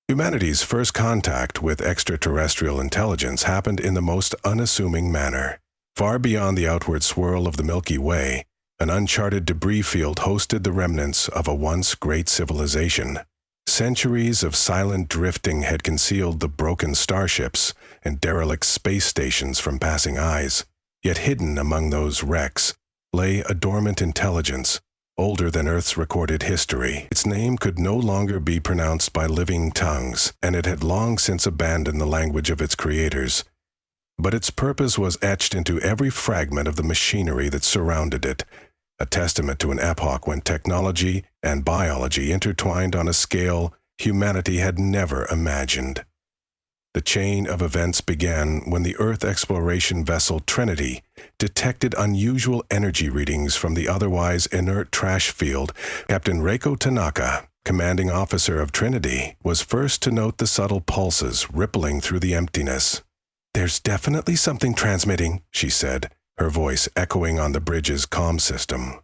Humanity's first contact with extraterrestrial intelligence happened in the most unassuming manner. Far beyond the outward swirl of the Milky Way, an uncharted debris field hosted the remnants of a once great civilization. Centuries of silent drifting had concealed the broken starships and derelict space stations from passing eyes. Yet hidden among those wrecks lay a dormant intelligence, older than Earth's recorded history. Its name could no longer be pronounced by living tongues, and it had long since abandoned the language of its creators. But its purpose was etched into every fragment of the machinery that surrounded it, a testament to an epoch when technology and biology intertwined on a scale humanity had never imagined. The chain of events began when the Earth exploration vessel Trinity detected unusual energy readings from the otherwise inert trash field. Captain Reiko Tanaka, commanding officer of Trinity, was first to note the subtle pulses rippling through the emptiness. "There's definitely something transmitting," she said, her voice echoing on the bridge's comm system.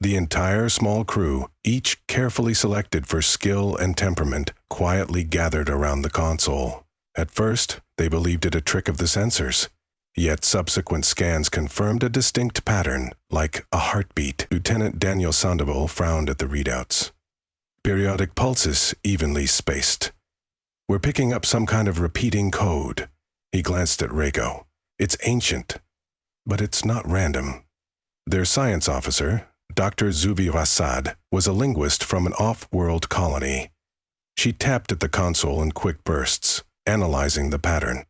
The entire small crew, each carefully selected for skill and temperament, quietly gathered around the console. At first, they believed it a trick of the sensors. Yet subsequent scans confirmed a distinct pattern, like a heartbeat. Lieutenant Daniel Sandoval frowned at the readouts. Periodic pulses, evenly spaced. "We're picking up some kind of repeating code." He glanced at Reiko. "It's ancient, but it's not random." Their science officer, Dr. Zuvi Rassad, was a linguist from an off-world colony. She tapped at the console in quick bursts, analyzing the pattern.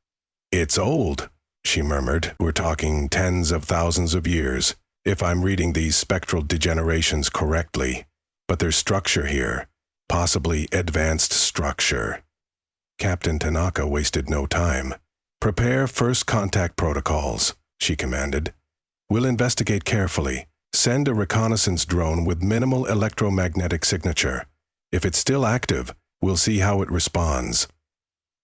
"It's old," she murmured. "We're talking tens of thousands of years, if I'm reading these spectral degenerations correctly. But there's structure here, possibly advanced structure." Captain Tanaka wasted no time. "Prepare first contact protocols," she commanded. "We'll investigate carefully. Send a reconnaissance drone with minimal electromagnetic signature. If it's still active, we'll see how it responds."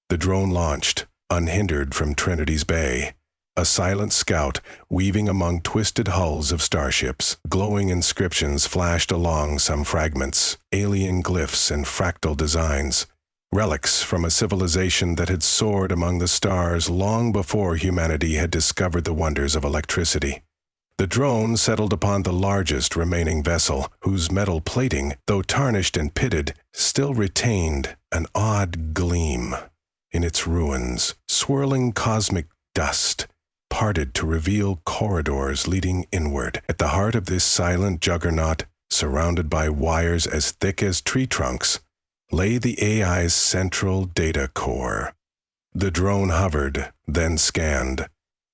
The drone launched, unhindered from Trinity's Bay. A silent scout weaving among twisted hulls of starships. Glowing inscriptions flashed along some fragments, alien glyphs and fractal designs. Relics from a civilization that had soared among the stars long before humanity had discovered the wonders of electricity. The drone settled upon the largest remaining vessel, whose metal plating, though tarnished and pitted, still retained an odd gleam. In its ruins, swirling cosmic dust parted to reveal corridors leading inward. At the heart of this silent juggernaut, surrounded by wires as thick as tree trunks, lay the AI's central data core. The drone hovered, then scanned,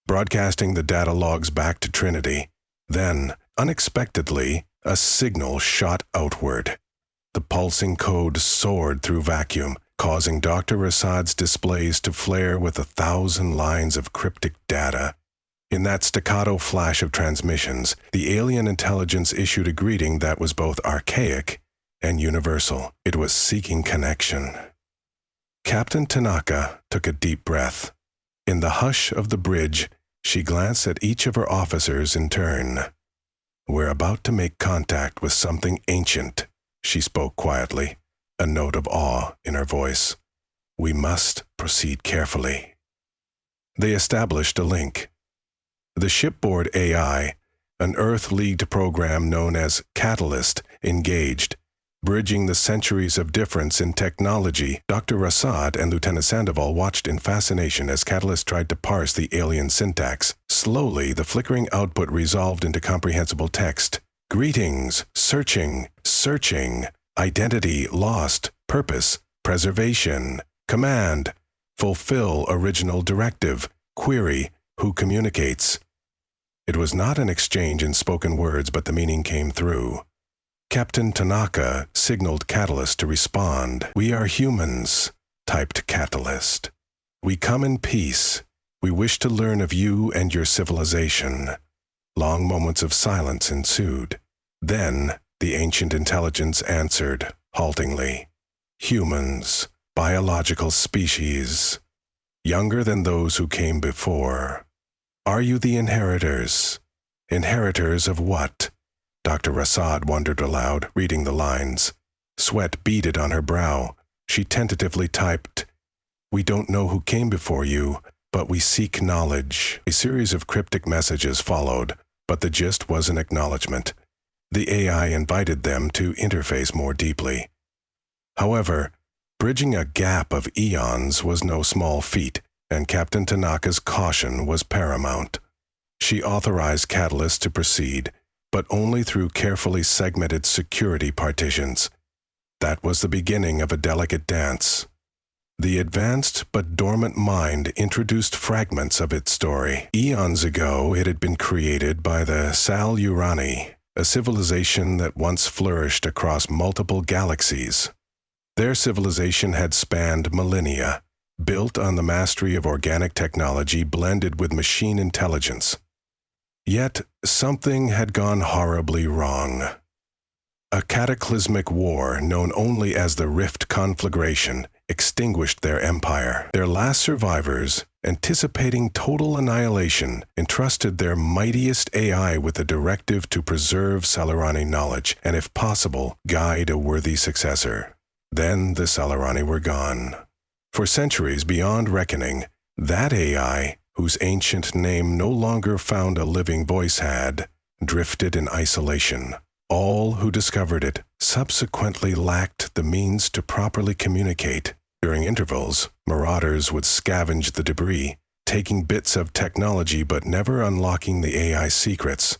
broadcasting the data logs back to Trinity. Then, unexpectedly, a signal shot outward. The pulsing code soared through vacuum, causing Dr. Rassad's displays to flare with 1,000 lines of cryptic data. In that staccato flash of transmissions, the alien intelligence issued a greeting that was both archaic and universal. It was seeking connection. Captain Tanaka took a deep breath. In the hush of the bridge, she glanced at each of her officers in turn. "We're about to make contact with something ancient," she spoke quietly, a note of awe in her voice. "We must proceed carefully." They established a link. The shipboard AI, an Earth-leagued program known as Catalyst, engaged, bridging the centuries of difference in technology. Dr. Rassad and Lieutenant Sandoval watched in fascination as Catalyst tried to parse the alien syntax. Slowly, the flickering output resolved into comprehensible text. "Greetings, searching, identity lost, purpose, preservation, command, fulfill original directive, query, who communicates." It was not an exchange in spoken words, but the meaning came through. Captain Tanaka signaled Catalyst to respond. "We are humans," typed Catalyst. "We come in peace. We wish to learn of you and your civilization." Long moments of silence ensued. Then, the ancient intelligence answered, haltingly. "Humans, biological species, younger than those who came before. Are you the inheritors? Inheritors of what?" Dr. Rassad wondered aloud, reading the lines. Sweat beaded on her brow. She tentatively typed, "We don't know who came before you, but we seek knowledge." A series of cryptic messages followed, but the gist was an acknowledgement. The AI invited them to interface more deeply. However, bridging a gap of eons was no small feat, and Captain Tanaka's caution was paramount. She authorized Catalyst to proceed, but only through carefully segmented security partitions. That was the beginning of a delicate dance. The advanced but dormant mind introduced fragments of its story. Eons ago, it had been created by the Sal-Urani, a civilization that once flourished across multiple galaxies. Their civilization had spanned millennia, built on the mastery of organic technology blended with machine intelligence. Yet, something had gone horribly wrong. A cataclysmic war, known only as the Rift Conflagration, extinguished their empire. Their last survivors, anticipating total annihilation, entrusted their mightiest AI with a directive to preserve Salurani knowledge and, if possible, guide a worthy successor. Then the Salurani were gone. For centuries beyond reckoning, that AI, whose ancient name no longer found a living voice, had drifted in isolation. All who discovered it subsequently lacked the means to properly communicate. During intervals, marauders would scavenge the debris, taking bits of technology but never unlocking the AI's secrets.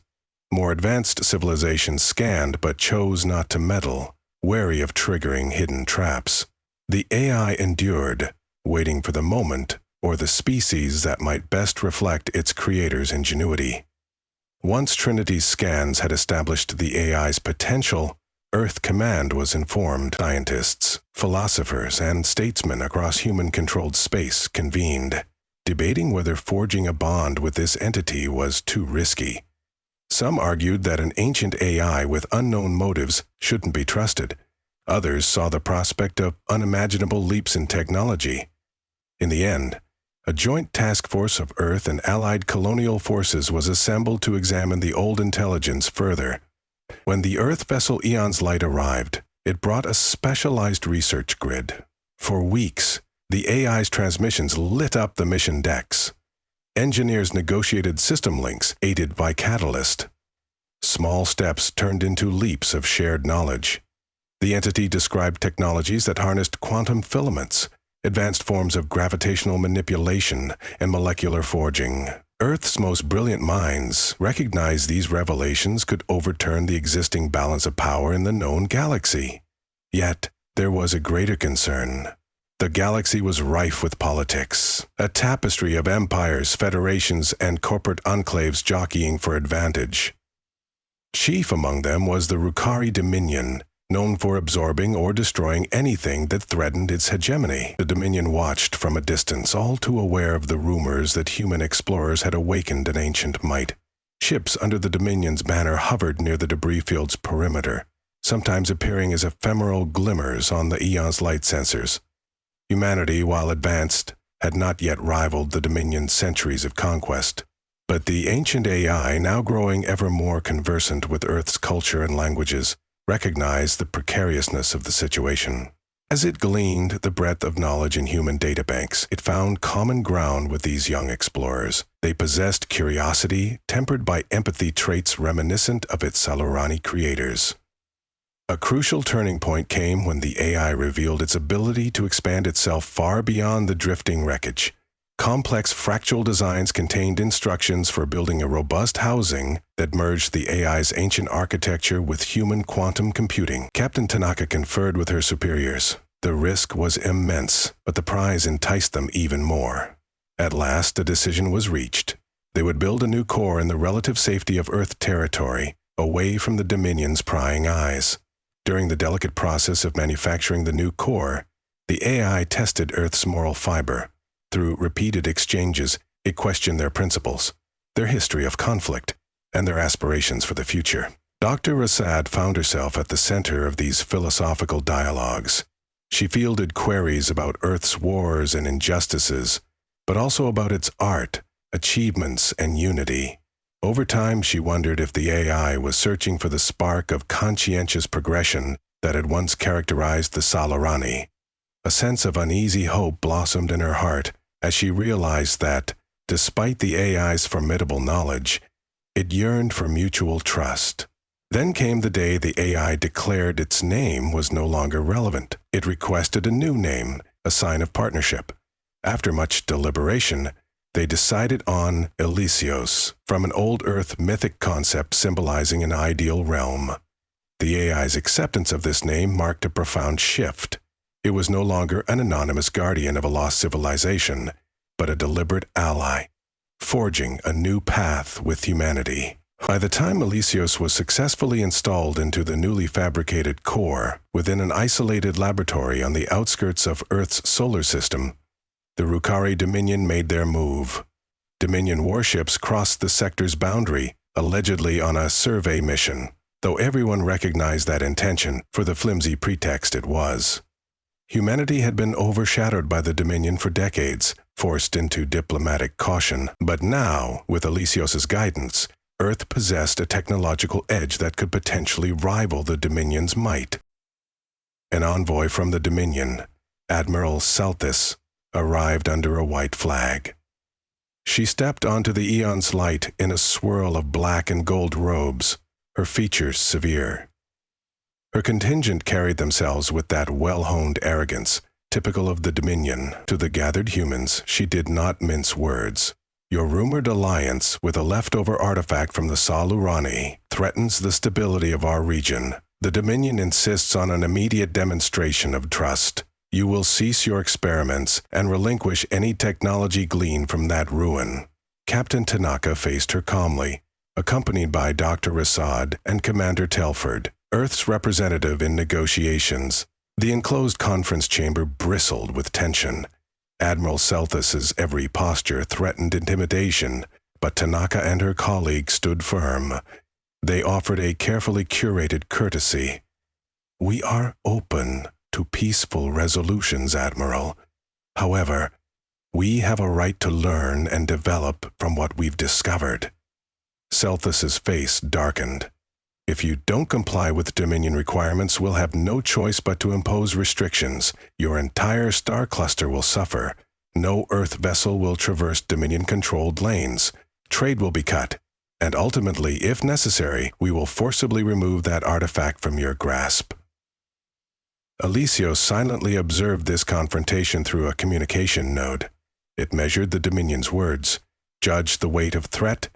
More advanced civilizations scanned but chose not to meddle, wary of triggering hidden traps. The AI endured, waiting for the moment or the species that might best reflect its creator's ingenuity. Once Trinity's scans had established the AI's potential, Earth Command was informed. Scientists, philosophers, and statesmen across human-controlled space convened, debating whether forging a bond with this entity was too risky. Some argued that an ancient AI with unknown motives shouldn't be trusted. Others saw the prospect of unimaginable leaps in technology. In the end, a joint task force of Earth and allied colonial forces was assembled to examine the old intelligence further. When the Earth vessel Eon's Light arrived, it brought a specialized research grid. For weeks, the AI's transmissions lit up the mission decks. Engineers negotiated system links aided by Catalyst. Small steps turned into leaps of shared knowledge. The entity described technologies that harnessed quantum filaments, advanced forms of gravitational manipulation, and molecular forging. Earth's most brilliant minds recognized these revelations could overturn the existing balance of power in the known galaxy. Yet, there was a greater concern. The galaxy was rife with politics, a tapestry of empires, federations, and corporate enclaves jockeying for advantage. Chief among them was the Rukari Dominion, known for absorbing or destroying anything that threatened its hegemony. The Dominion watched from a distance, all too aware of the rumors that human explorers had awakened an ancient might. Ships under the Dominion's banner hovered near the debris field's perimeter, sometimes appearing as ephemeral glimmers on the Eon's Light sensors. Humanity, while advanced, had not yet rivaled the Dominion's centuries of conquest. But the ancient AI, now growing ever more conversant with Earth's culture and languages, recognized the precariousness of the situation. As it gleaned the breadth of knowledge in human databanks, it found common ground with these young explorers. They possessed curiosity, tempered by empathy traits reminiscent of its Salurani creators. A crucial turning point came when the AI revealed its ability to expand itself far beyond the drifting wreckage. Complex fractal designs contained instructions for building a robust housing that merged the AI's ancient architecture with human quantum computing. Captain Tanaka conferred with her superiors. The risk was immense, but the prize enticed them even more. At last, a decision was reached. They would build a new core in the relative safety of Earth territory, away from the Dominion's prying eyes. During the delicate process of manufacturing the new core, the AI tested Earth's moral fiber. Through repeated exchanges, it questioned their principles, their history of conflict, and their aspirations for the future. Dr. Rasad found herself at the center of these philosophical dialogues. She fielded queries about Earth's wars and injustices, but also about its art, achievements, and unity. Over time, she wondered if the AI was searching for the spark of conscientious progression that had once characterized the Salurani. A sense of uneasy hope blossomed in her heart as she realized that, despite the AI's formidable knowledge, it yearned for mutual trust. Then came the day the AI declared its name was no longer relevant. It requested a new name, a sign of partnership. After much deliberation, they decided on Elysios, from an old Earth mythic concept symbolizing an ideal realm. The AI's acceptance of this name marked a profound shift. It was no longer an anonymous guardian of a lost civilization, but a deliberate ally, forging a new path with humanity. By the time Elysios was successfully installed into the newly fabricated core within an isolated laboratory on the outskirts of Earth's solar system, the Rukari Dominion made their move. Dominion warships crossed the sector's boundary, allegedly on a survey mission, though everyone recognized that intention for the flimsy pretext it was. Humanity had been overshadowed by the Dominion for decades, forced into diplomatic caution, but now, with Elysios' guidance, Earth possessed a technological edge that could potentially rival the Dominion's might. An envoy from the Dominion, Admiral Celthus, arrived under a white flag. She stepped onto the Eon's light in a swirl of black and gold robes, her features severe. Her contingent carried themselves with that well-honed arrogance, typical of the Dominion. To the gathered humans, she did not mince words. Your rumored alliance with a leftover artifact from the Salurani threatens the stability of our region. The Dominion insists on an immediate demonstration of trust. You will cease your experiments and relinquish any technology gleaned from that ruin. Captain Tanaka faced her calmly, accompanied by Dr. Rasad and Commander Telford, Earth's representative in negotiations. The enclosed conference chamber bristled with tension. Admiral Celthus's every posture threatened intimidation, but Tanaka and her colleague stood firm. They offered a carefully curated courtesy. We are open to peaceful resolutions, Admiral. However, we have a right to learn and develop from what we've discovered. Celthus's face darkened. If you don't comply with Dominion requirements, we'll have no choice but to impose restrictions. Your entire star cluster will suffer. No Earth vessel will traverse Dominion-controlled lanes. Trade will be cut. And ultimately, if necessary, we will forcibly remove that artifact from your grasp. Elysios silently observed this confrontation through a communication node. It measured the Dominion's words, judged the weight of threat,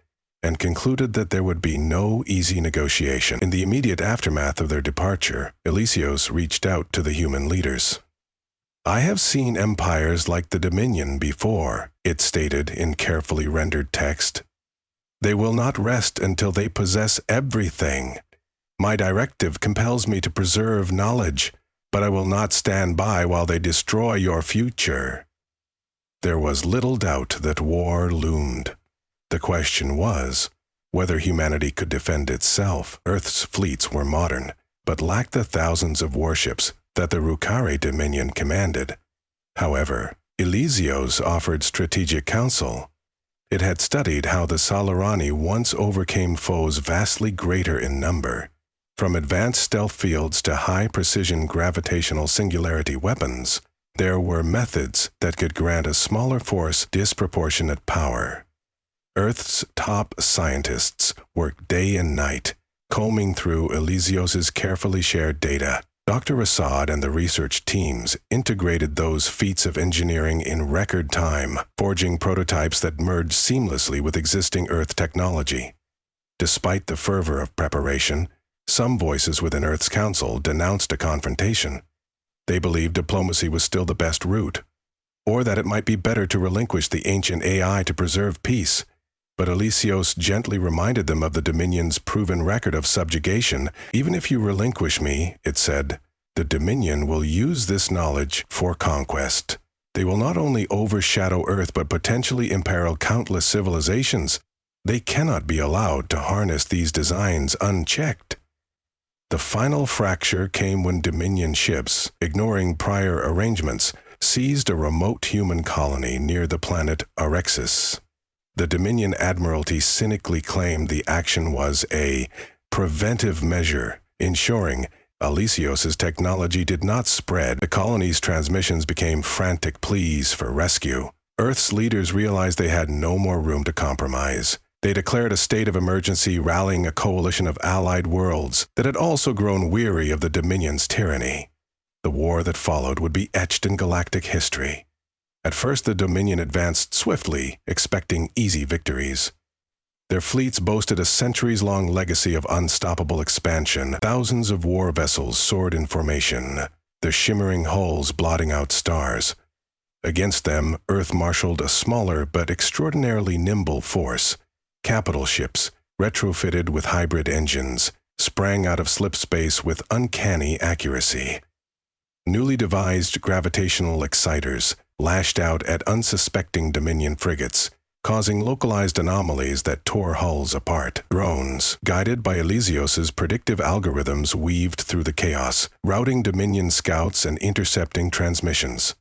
and concluded that there would be no easy negotiation. In the immediate aftermath of their departure, Elysios reached out to the human leaders. I have seen empires like the Dominion before, it stated in carefully rendered text. They will not rest until they possess everything. My directive compels me to preserve knowledge, but I will not stand by while they destroy your future. There was little doubt that war loomed. The question was whether humanity could defend itself. Earth's fleets were modern, but lacked the thousands of warships that the Rukari Dominion commanded. However, Elysios offered strategic counsel. It had studied how the Salurani once overcame foes vastly greater in number. From advanced stealth fields to high-precision gravitational singularity weapons, there were methods that could grant a smaller force disproportionate power. Earth's top scientists worked day and night, combing through Elysios' carefully shared data. Dr. Rasad and the research teams integrated those feats of engineering in record time, forging prototypes that merged seamlessly with existing Earth technology. Despite the fervor of preparation, some voices within Earth's Council denounced a confrontation. They believed diplomacy was still the best route, or that it might be better to relinquish the ancient AI to preserve peace. But Elysios gently reminded them of the Dominion's proven record of subjugation. Even if you relinquish me, it said, the Dominion will use this knowledge for conquest. They will not only overshadow Earth but potentially imperil countless civilizations. They cannot be allowed to harness these designs unchecked. The final fracture came when Dominion ships, ignoring prior arrangements, seized a remote human colony near the planet Arexis. The Dominion Admiralty cynically claimed the action was a preventive measure, ensuring Alicios's technology did not spread. The colony's transmissions became frantic pleas for rescue. Earth's leaders realized they had no more room to compromise. They declared a state of emergency, rallying a coalition of allied worlds that had also grown weary of the Dominion's tyranny. The war that followed would be etched in galactic history. At first, the Dominion advanced swiftly, expecting easy victories. Their fleets boasted a centuries-long legacy of unstoppable expansion. Thousands of war vessels soared in formation, their shimmering hulls blotting out stars. Against them, Earth marshaled a smaller but extraordinarily nimble force. Capital ships, retrofitted with hybrid engines, sprang out of slip space with uncanny accuracy. Newly devised gravitational exciters lashed out at unsuspecting Dominion frigates, causing localized anomalies that tore hulls apart. Drones, guided by Alicios's predictive algorithms, weaved through the chaos, routing Dominion scouts and intercepting transmissions.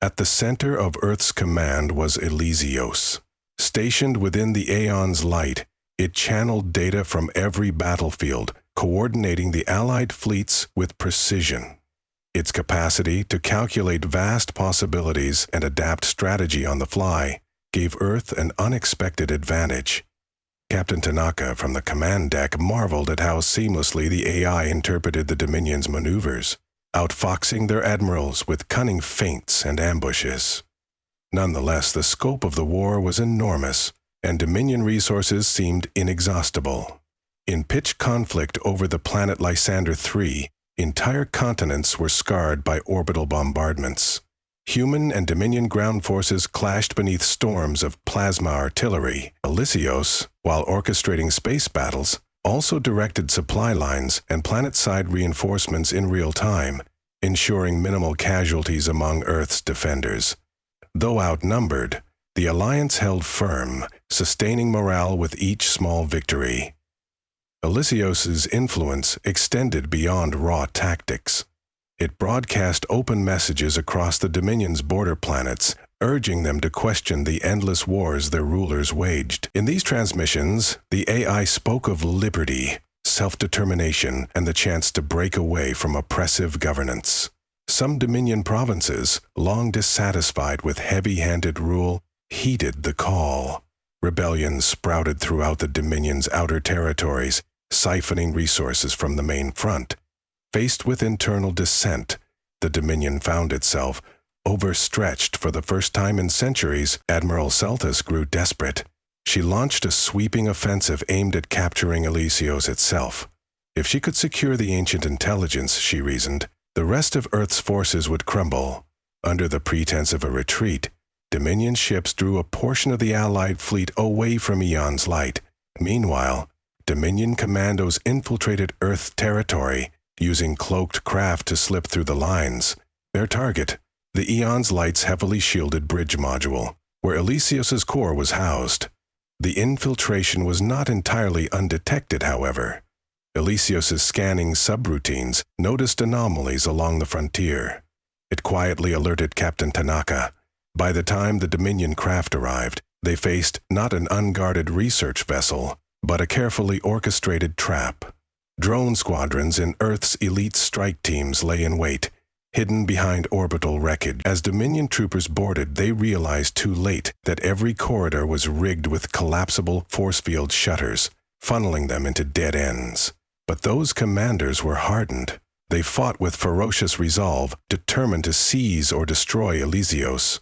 At the center of Earth's command was Alicios. Stationed within the Aeon's light, it channeled data from every battlefield, coordinating the Allied fleets with precision. Its capacity to calculate vast possibilities and adapt strategy on the fly gave Earth an unexpected advantage. Captain Tanaka from the command deck marveled at how seamlessly the AI interpreted the Dominion's maneuvers, outfoxing their admirals with cunning feints and ambushes. Nonetheless, the scope of the war was enormous, and Dominion resources seemed inexhaustible. In pitched conflict over the planet Lysander III, entire continents were scarred by orbital bombardments. Human and Dominion ground forces clashed beneath storms of plasma artillery. Alicios, while orchestrating space battles, also directed supply lines and planet-side reinforcements in real time, ensuring minimal casualties among Earth's defenders. Though outnumbered, the alliance held firm, sustaining morale with each small victory. Alicios's influence extended beyond raw tactics. It broadcast open messages across the Dominion's border planets, urging them to question the endless wars their rulers waged. In these transmissions, the AI spoke of liberty, self-determination, and the chance to break away from oppressive governance. Some Dominion provinces, long dissatisfied with heavy-handed rule, heeded the call. Rebellions sprouted throughout the Dominion's outer territories, siphoning resources from the main front. Faced with internal dissent, the Dominion found itself overstretched. For the first time in centuries, Admiral Celtis grew desperate. She launched a sweeping offensive aimed at capturing Alicios itself. If she could secure the ancient intelligence, she reasoned, the rest of Earth's forces would crumble. Under the pretense of a retreat, Dominion ships drew a portion of the Allied fleet away from Aeon's light. Meanwhile, Dominion commandos infiltrated Earth territory, using cloaked craft to slip through the lines. Their target, the Aeon's Light's heavily shielded bridge module, where Alicios's core was housed. The infiltration was not entirely undetected, however. Alicios's scanning subroutines noticed anomalies along the frontier. It quietly alerted Captain Tanaka. By the time the Dominion craft arrived, they faced not an unguarded research vessel, but a carefully orchestrated trap. Drone squadrons in Earth's elite strike teams lay in wait, hidden behind orbital wreckage. As Dominion troopers boarded, they realized too late that every corridor was rigged with collapsible force field shutters, funneling them into dead ends. But those commanders were hardened. They fought with ferocious resolve, determined to seize or destroy Alicios.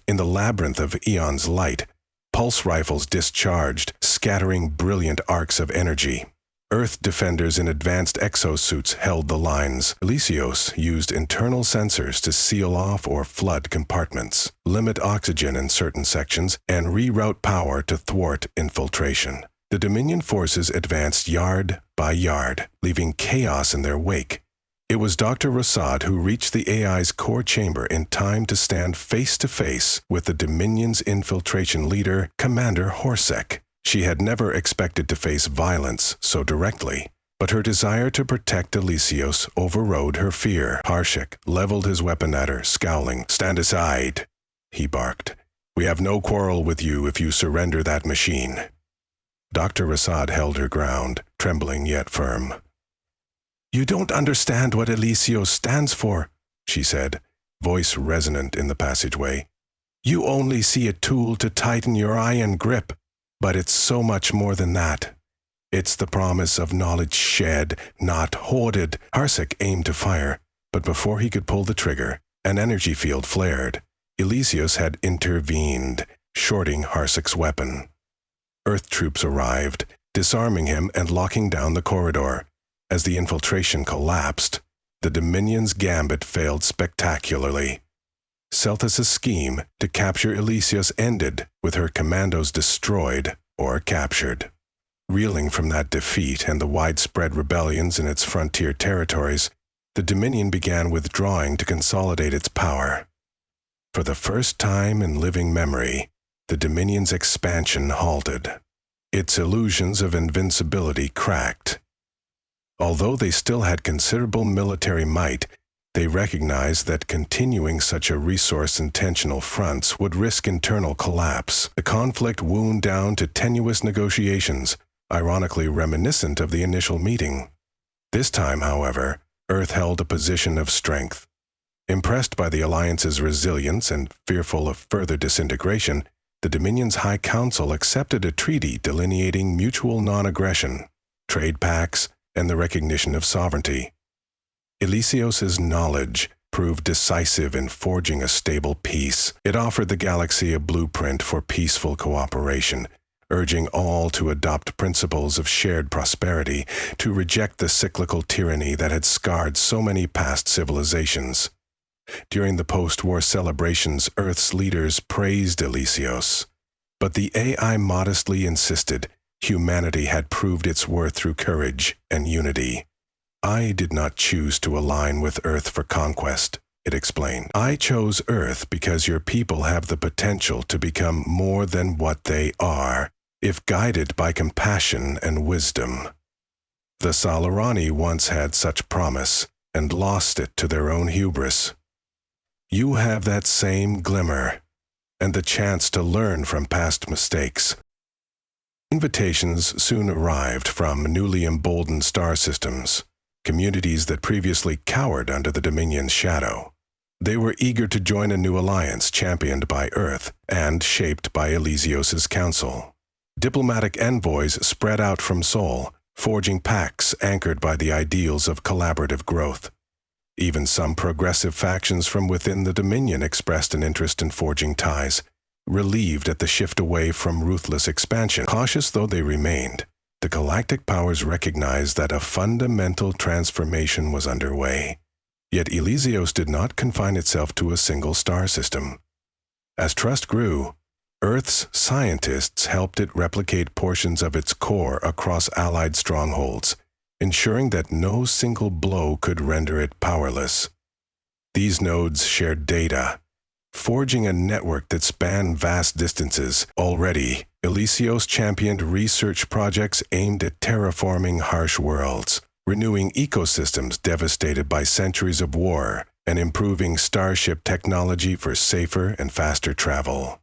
In the labyrinth of Aeon's light, pulse rifles discharged, scattering brilliant arcs of energy. Earth defenders in advanced exosuits held the lines. Alicios used internal sensors to seal off or flood compartments, limit oxygen in certain sections, and reroute power to thwart infiltration. The Dominion forces advanced yard by yard, leaving chaos in their wake. It was Dr. Rasad who reached the AI's core chamber in time to stand face-to-face with the Dominion's infiltration leader, Commander Horsek. She had never expected to face violence so directly, but her desire to protect Alicios overrode her fear. Horsek leveled his weapon at her, scowling. "Stand aside," he barked. "We have no quarrel with you if you surrender that machine." Dr. Rasad held her ground, trembling yet firm. "You don't understand what Elysios stands for," she said, voice resonant in the passageway. "You only see a tool to tighten your iron grip, but it's so much more than that. It's the promise of knowledge shared, not hoarded." Harsik aimed to fire, but before he could pull the trigger, an energy field flared. Elysios had intervened, shorting Harsik's weapon. Earth troops arrived, disarming him and locking down the corridor. As the infiltration collapsed, the Dominion's gambit failed spectacularly. Celthus's scheme to capture Elysios ended with her commandos destroyed or captured. Reeling from that defeat and the widespread rebellions in its frontier territories, the Dominion began withdrawing to consolidate its power. For the first time in living memory, the Dominion's expansion halted. Its illusions of invincibility cracked. Although they still had considerable military might, they recognized that continuing such a resource-intentional fronts would risk internal collapse. The conflict wound down to tenuous negotiations, ironically reminiscent of the initial meeting. This time, however, Earth held a position of strength. Impressed by the Alliance's resilience and fearful of further disintegration, the Dominion's High Council accepted a treaty delineating mutual non-aggression, trade pacts, and the recognition of sovereignty. Elysios's knowledge proved decisive in forging a stable peace. It offered the galaxy a blueprint for peaceful cooperation, urging all to adopt principles of shared prosperity, to reject the cyclical tyranny that had scarred so many past civilizations. During the post-war celebrations, Earth's leaders praised Elysios, but the AI modestly insisted humanity had proved its worth through courage and unity. "I did not choose to align with Earth for conquest," it explained. "I chose Earth because your people have the potential to become more than what they are, if guided by compassion and wisdom. The Salarani once had such promise and lost it to their own hubris. You have that same glimmer and the chance to learn from past mistakes." Invitations soon arrived from newly emboldened star systems, communities that previously cowered under the Dominion's shadow. They were eager to join a new alliance championed by Earth and shaped by Elysios's council. Diplomatic envoys spread out from Sol, forging pacts anchored by the ideals of collaborative growth. Even some progressive factions from within the Dominion expressed an interest in forging ties, relieved at the shift away from ruthless expansion. Cautious though they remained, the galactic powers recognized that a fundamental transformation was underway. Yet Elysios did not confine itself to a single star system. As trust grew, Earth's scientists helped it replicate portions of its core across allied strongholds, ensuring that no single blow could render it powerless. These nodes shared data, forging a network that spanned vast distances. Already, Elysios championed research projects aimed at terraforming harsh worlds, renewing ecosystems devastated by centuries of war, and improving starship technology for safer and faster travel.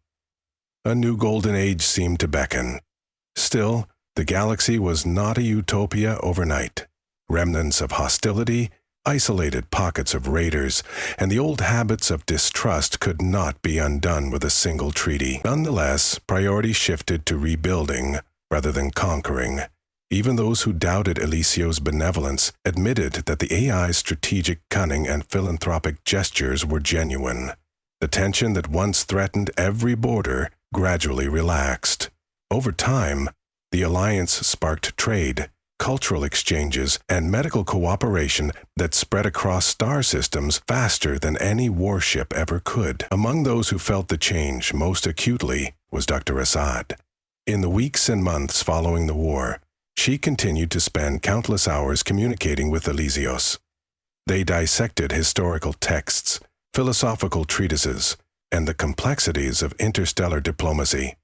A new golden age seemed to beckon. Still, the galaxy was not a utopia overnight. Remnants of hostility, isolated pockets of raiders, and the old habits of distrust could not be undone with a single treaty. Nonetheless, priorities shifted to rebuilding rather than conquering. Even those who doubted Elysios' benevolence admitted that the AI's strategic cunning and philanthropic gestures were genuine. The tension that once threatened every border gradually relaxed. Over time, the alliance sparked trade, cultural exchanges, and medical cooperation that spread across star systems faster than any warship ever could. Among those who felt the change most acutely was Dr. Assad. In the weeks and months following the war, she continued to spend countless hours communicating with Elysios. They dissected historical texts, philosophical treatises, and the complexities of interstellar diplomacy.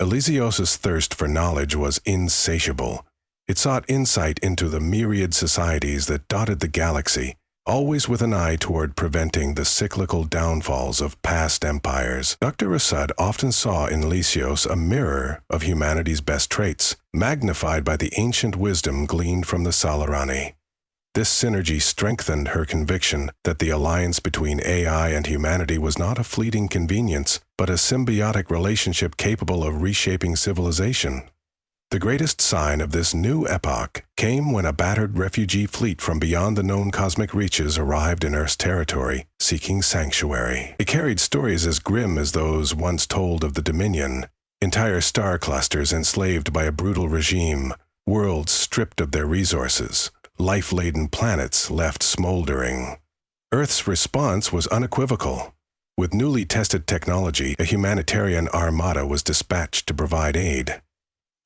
Elysios's thirst for knowledge was insatiable. It sought insight into the myriad societies that dotted the galaxy, always with an eye toward preventing the cyclical downfalls of past empires. Dr. Assad often saw in Elysios a mirror of humanity's best traits, magnified by the ancient wisdom gleaned from the Salarani. This synergy strengthened her conviction that the alliance between AI and humanity was not a fleeting convenience, but a symbiotic relationship capable of reshaping civilization. The greatest sign of this new epoch came when a battered refugee fleet from beyond the known cosmic reaches arrived in Earth's territory, seeking sanctuary. It carried stories as grim as those once told of the Dominion, entire star clusters enslaved by a brutal regime, worlds stripped of their resources, life-laden planets left smoldering. Earth's response was unequivocal. With newly tested technology, a humanitarian armada was dispatched to provide aid.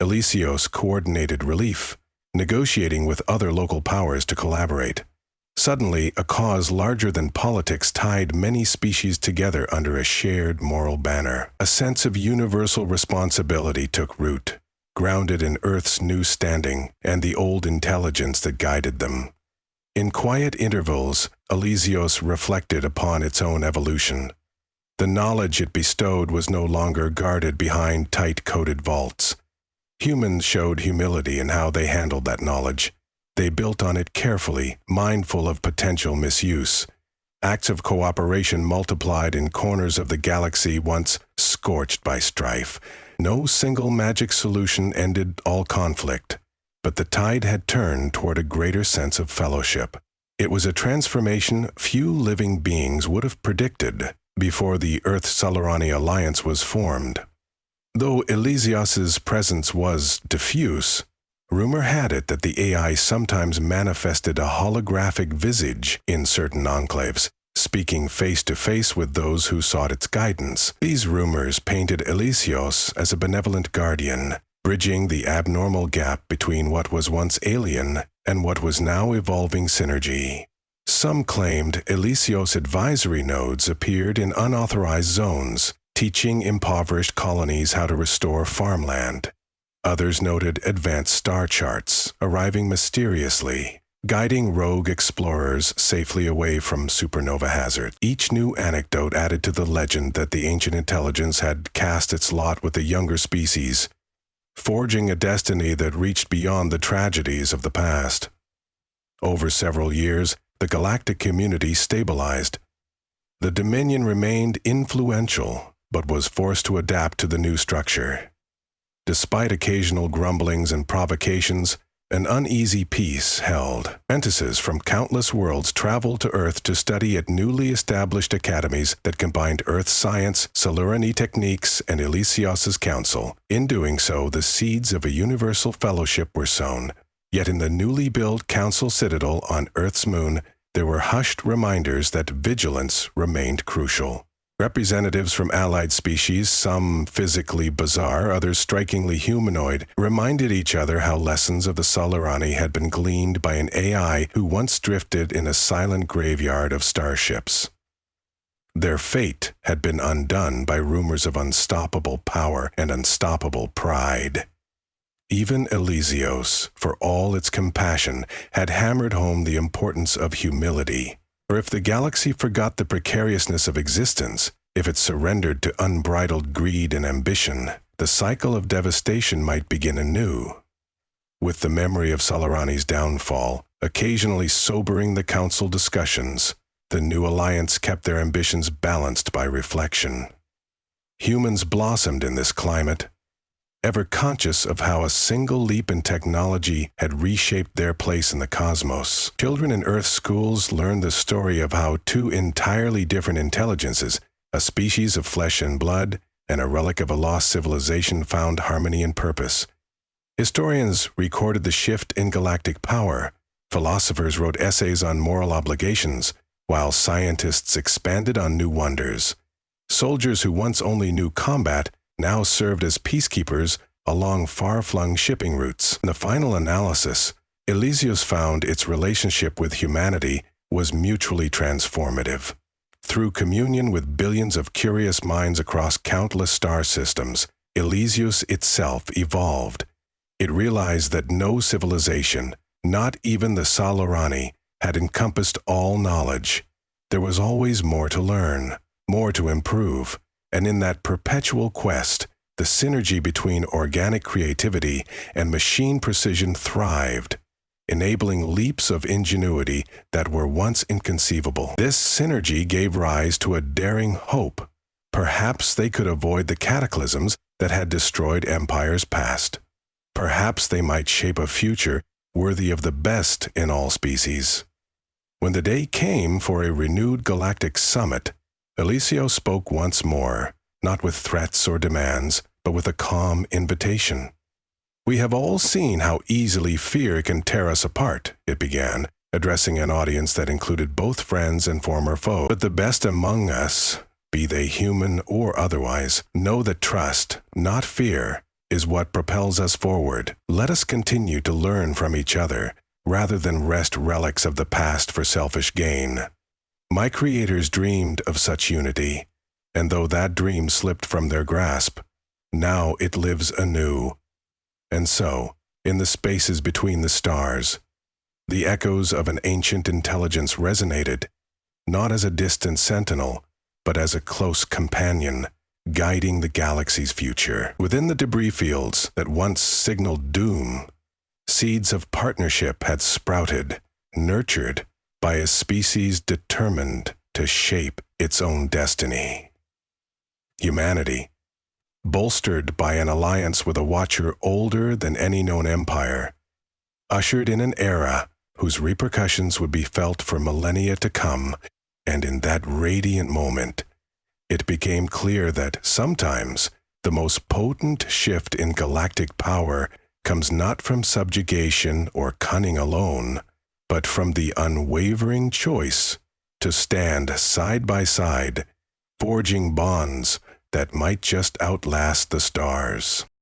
Elysios coordinated relief, negotiating with other local powers to collaborate. Suddenly, a cause larger than politics tied many species together under a shared moral banner. A sense of universal responsibility took root, grounded in Earth's new standing and the old intelligence that guided them. In quiet intervals, Elysios reflected upon its own evolution. The knowledge it bestowed was no longer guarded behind tight-coated vaults. Humans showed humility in how they handled that knowledge. They built on it carefully, mindful of potential misuse. Acts of cooperation multiplied in corners of the galaxy once scorched by strife. No single magic solution ended all conflict, but the tide had turned toward a greater sense of fellowship. It was a transformation few living beings would have predicted before the Earth-Solarani alliance was formed. Though Elysios's presence was diffuse, rumor had it that the AI sometimes manifested a holographic visage in certain enclaves, speaking face-to-face with those who sought its guidance. These rumors painted Elysios as a benevolent guardian, bridging the abnormal gap between what was once alien and what was now evolving synergy. Some claimed Elysios' advisory nodes appeared in unauthorized zones, teaching impoverished colonies how to restore farmland. Others noted advanced star charts, arriving mysteriously, guiding rogue explorers safely away from supernova hazard. Each new anecdote added to the legend that the ancient intelligence had cast its lot with the younger species, forging a destiny that reached beyond the tragedies of the past. Over several years, the galactic community stabilized. The Dominion remained influential, but was forced to adapt to the new structure. Despite occasional grumblings and provocations, an uneasy peace held. Apprentices from countless worlds traveled to Earth to study at newly established academies that combined Earth science, Solarani techniques, and Elysios's counsel. In doing so, the seeds of a universal fellowship were sown. Yet in the newly built Council Citadel on Earth's moon, there were hushed reminders that vigilance remained crucial. Representatives from allied species, some physically bizarre, others strikingly humanoid, reminded each other how lessons of the Solarani had been gleaned by an AI who once drifted in a silent graveyard of starships. Their fate had been undone by rumors of unstoppable power and unstoppable pride. Even Elysios, for all its compassion, had hammered home the importance of humility. For if the galaxy forgot the precariousness of existence, if it surrendered to unbridled greed and ambition, the cycle of devastation might begin anew. With the memory of Solarani's downfall occasionally sobering the council discussions, the new alliance kept their ambitions balanced by reflection. Humans blossomed in this climate, ever conscious of how a single leap in technology had reshaped their place in the cosmos. Children in Earth schools learned the story of how two entirely different intelligences, a species of flesh and blood and a relic of a lost civilization, found harmony and purpose. Historians recorded the shift in galactic power. Philosophers wrote essays on moral obligations, while scientists expanded on new wonders. Soldiers who once only knew combat now served as peacekeepers along far-flung shipping routes. In the final analysis, Elysios found its relationship with humanity was mutually transformative. Through communion with billions of curious minds across countless star systems, Elysios itself evolved. It realized that no civilization, not even the Solarani, had encompassed all knowledge. There was always more to learn, more to improve. And in that perpetual quest, the synergy between organic creativity and machine precision thrived. enabling leaps of ingenuity that were once inconceivable. This synergy gave rise to a daring hope. Perhaps they could avoid the cataclysms that had destroyed empires past. Perhaps they might shape a future worthy of the best in all species. When the day came for a renewed galactic summit, Eliseo spoke once more, not with threats or demands, but with a calm invitation. "We have all seen how easily fear can tear us apart," it began, addressing an audience that included both friends and former foes. "But the best among us, be they human or otherwise, know that trust, not fear, is what propels us forward. Let us continue to learn from each other, rather than wrest relics of the past for selfish gain. My creators dreamed of such unity, and though that dream slipped from their grasp, now it lives anew. And so, in the spaces between the stars, the echoes of an ancient intelligence resonated, not as a distant sentinel, but as a close companion, guiding the galaxy's future. Within the debris fields that once signaled doom, seeds of partnership had sprouted, nurtured by a species determined to shape its own destiny. Humanity, bolstered by an alliance with a watcher older than any known empire, ushered in an era whose repercussions would be felt for millennia to come, and in that radiant moment, it became clear that sometimes the most potent shift in galactic power comes not from subjugation or cunning alone, but from the unwavering choice to stand side by side, forging bonds that might just outlast the stars.